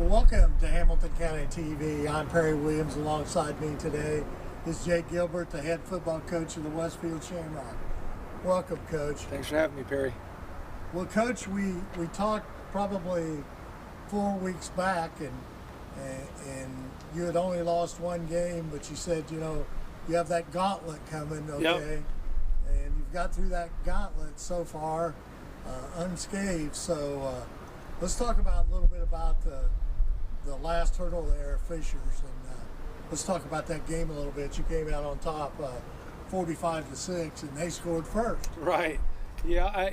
Well, welcome to Hamilton County TV. I'm Perry Williams. Alongside me today is Jake Gilbert, the head football coach of the Westfield Shamrock. Welcome, Coach. Thanks for having me, Perry. Well, Coach, we talked probably 4 weeks back, and you had only lost one game, but you said, you know, you have that gauntlet coming, okay? Yep. And you've got through that gauntlet so far unscathed. So let's talk about a little bit about the last hurdle there, Fishers, and let's talk about that game a little bit. You came out on top 45-6, and they scored first. Right. Yeah,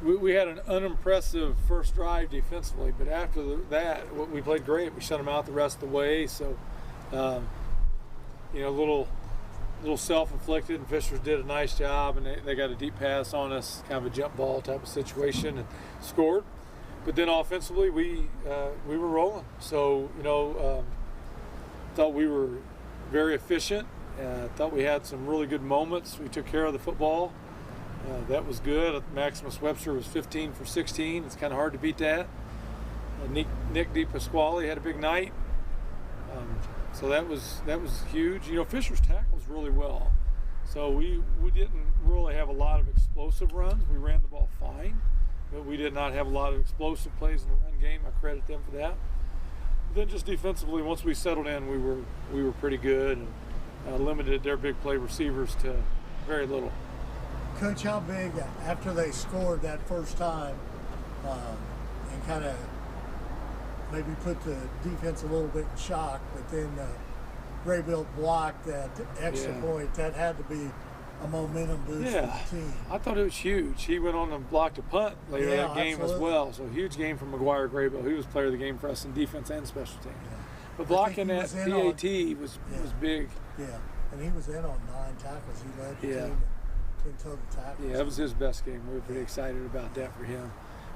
we had an unimpressive first drive defensively, but after that, we played great. We shut them out the rest of the way. So, you know, a little self-inflicted, and Fishers did a nice job, and they got a deep pass on us, kind of a jump ball type of situation, and scored. But then offensively, we were rolling. So, you know, thought we were very efficient. Thought we had some really good moments. We took care of the football. That was good. Maximus Webster was 15 for 16. It's kind of hard to beat that. Nick DePasquale had a big night. So that was huge. You know, Fishers tackles really well. So we didn't really have a lot of explosive runs. We ran the ball fine, but we did not have a lot of explosive plays in the run game. I credit them for that. But then just defensively, once we settled in, we were pretty good, and limited their big play receivers to very little. Coach, how big, after they scored that first time, and kind of maybe put the defense a little bit in shock, but then Graybill blocked that extra point, that had to be a momentum boost for the team. I thought it was huge. He went on and blocked a punt later that game absolutely. as well. So huge game from McGuire Graybill. He was player of the game for us in defense and special teams. Yeah. But blocking that PAT was big. Yeah, and he was in on 9 tackles. He led the team in total tackles. Yeah, that was his best game. We were pretty excited about that for him.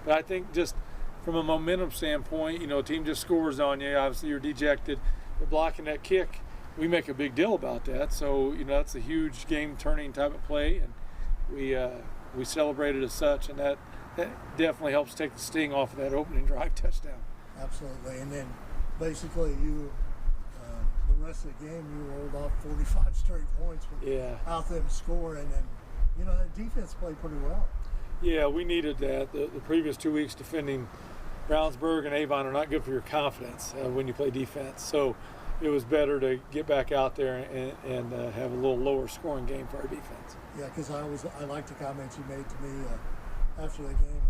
But I think just from a momentum standpoint, you know, a team just scores on you. Obviously, you're dejected. But blocking that kick, we make a big deal about that. So, you know, that's a huge game-turning type of play, and we celebrated as such, and that definitely helps take the sting off of that opening drive touchdown. Absolutely. And then basically you, the rest of the game, you rolled off 45 straight points without them scoring, and, you know, the defense played pretty well. Yeah, we needed that. The previous 2 weeks defending Brownsburg and Avon are not good for your confidence when you play defense. So it was better to get back out there and have a little lower scoring game for our defense. Yeah, because I liked the comments you made to me after the game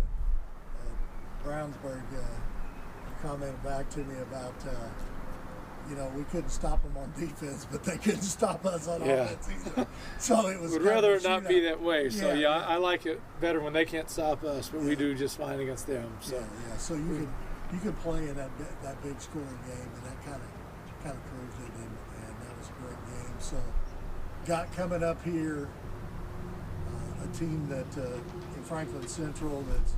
at Brownsburg. You commented back to me about, you know, we couldn't stop them on defense, but they couldn't stop us on offense either. So it was. Would rather it not be that way. So I like it better when they can't stop us, but we do just fine against them. So So you could play in that big scoring game, and that kind of proved it, and that was a great game. So got coming up here a team that in Franklin Central that's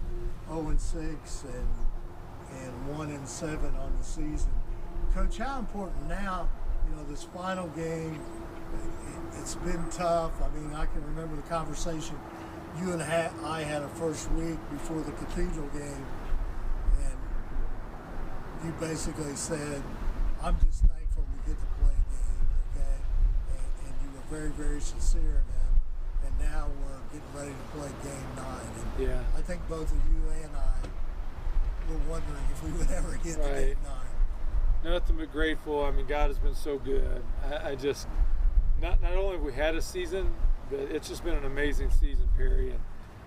0-6 and 1-7 on the season. Coach, how important now, you know, this final game, it's been tough. I mean, I can remember the conversation you and I had a first week before the Cathedral game, and you basically said, I'm just thankful we get to play a game, okay? And you were very, very sincere in that. And now we're getting ready to play game 9. And I think both of you and I were wondering if we would ever get to game 9. Nothing but grateful. I mean, God has been so good. I just, not only have we had a season, but it's just been an amazing season, Perry. And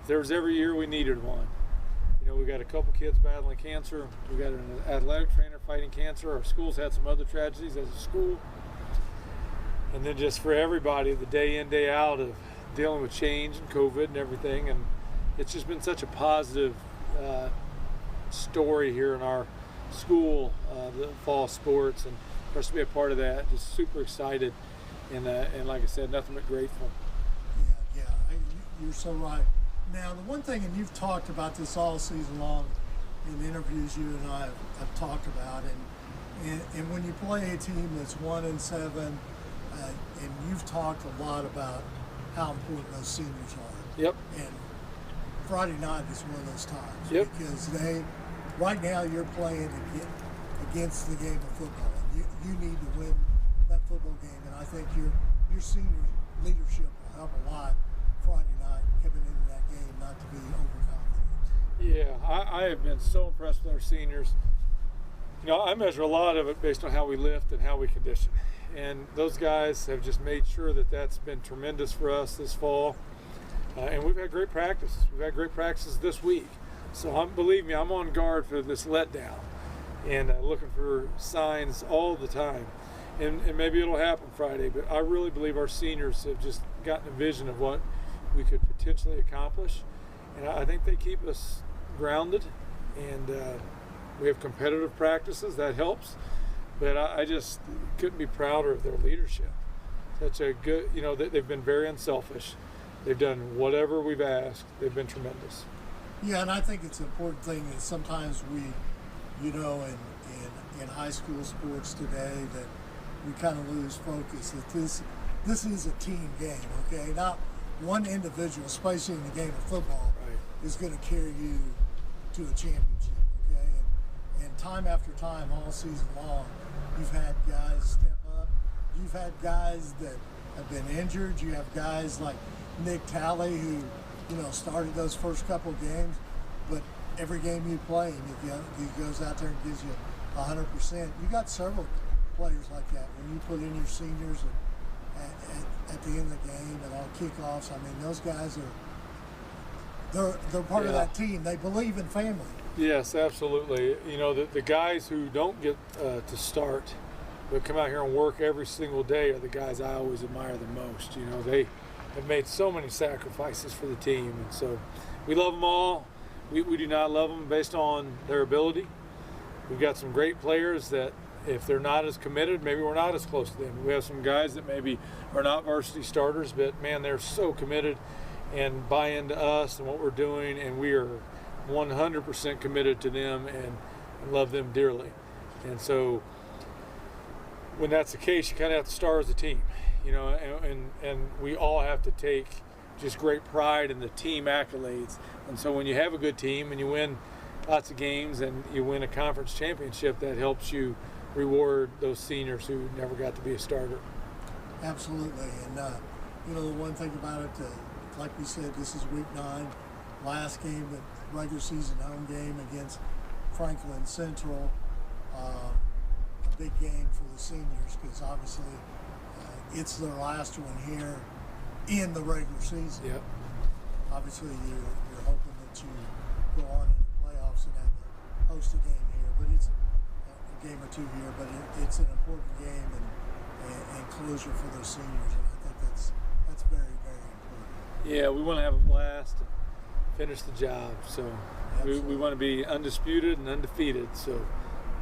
there was every year we needed one. You know, we got a couple kids battling cancer. We got an athletic trainer fighting cancer. Our school's had some other tragedies as a school. And then just for everybody, the day in, day out of dealing with change and COVID and everything. And it's just been such a positive story here in our school, the fall sports, and for us to be a part of that, just super excited, and like I said, nothing but grateful. You're so right. Now, the one thing, and you've talked about this all season long in interviews you and I have talked about, and when you play a team that's 1-7, and you've talked a lot about how important those seniors are. Yep. And Friday night is one of those times. Yep. Because right now you're playing against the game of football. And you need to win that football game, and I think your senior leadership will help a lot Friday night coming into that game, not to be overconfident. Yeah, I have been so impressed with our seniors. You know, I measure a lot of it based on how we lift and how we condition. And those guys have just made sure that that's been tremendous for us this fall. And we've had great practices. We've had great practices this week. So believe me, I'm on guard for this letdown and looking for signs all the time. And maybe it'll happen Friday, but I really believe our seniors have just gotten a vision of what we could potentially accomplish. And I think they keep us grounded, and we have competitive practices. That helps. But I just couldn't be prouder of their leadership. Such a good, you know, they've been very unselfish. They've done whatever we've asked. They've been tremendous. Yeah, and I think it's an important thing that sometimes we, you know, in high school sports today, that we kind of lose focus that this is a team game, okay? Not one individual, especially in the game of football, Right. is going to carry you to a championship, okay? And time after time, all season long, you've had guys step up. You've had guys that have been injured. You have guys like Nick Talley who, you know, started those first couple games, but every game you play, he goes out there and gives you 100%. You got several players like that. When you put in your seniors at the end of the game and on kickoffs, I mean, those guys they're part of that team. They believe in family. Yes, absolutely. You know, the guys who don't get to start but come out here and work every single day are the guys I always admire the most. You know, they have made so many sacrifices for the team, and so we love them all. We do not love them based on their ability. We've got some great players that if they're not as committed, maybe we're not as close to them. We have some guys that maybe are not varsity starters, but man, they're so committed and buy into us and what we're doing, and we are 100% committed to them and love them dearly. And so when that's the case, you kind of have to start as a team, you know, and we all have to take just great pride in the team accolades. And so when you have a good team and you win lots of games and you win a conference championship, that helps you reward those seniors who never got to be a starter. Absolutely. And you know, the one thing about it, like we said, this is week 9, last game, the regular season home game against Franklin Central. A big game for the seniors because obviously it's their last one here in the regular season. Yep. Obviously, you're hoping that you go on in the playoffs and have to host a game here, but it's a game or two here. But it's an important game and closure for those seniors, and I think that's very, very important. Yeah, we want to have a blast and finish the job. So we want to be undisputed and undefeated. So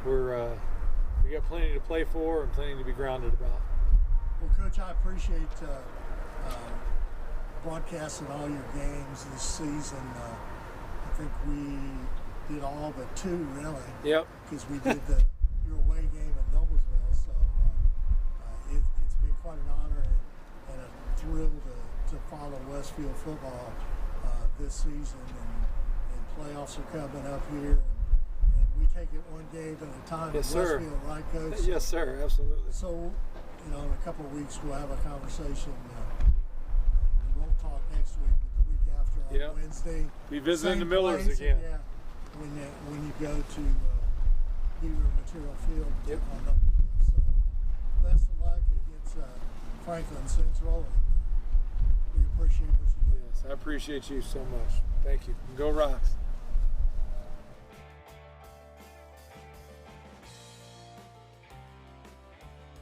we got plenty to play for and plenty to be grounded about. Well, Coach, I appreciate broadcasting all your games this season. I think we did all but 2, really. Yep. Because we did your away game at Noblesville. So it's been quite an honor and a thrill to follow Westfield football this season. And playoffs are coming up here. And we take it one game at a time. Yes, at sir. Westfield, right, Coach? Yes, sir. Absolutely. So, you know, in a couple of weeks we'll have a conversation. We won't talk next week, but the week after on Wednesday. Be visiting the same Millers place, again. Yeah, when you go to Beaver Material Field. Yep. On Noblesville. So, best of luck against Franklin Central. And we appreciate what you do. Yes, I appreciate you so much. Thank you. Go Rocks.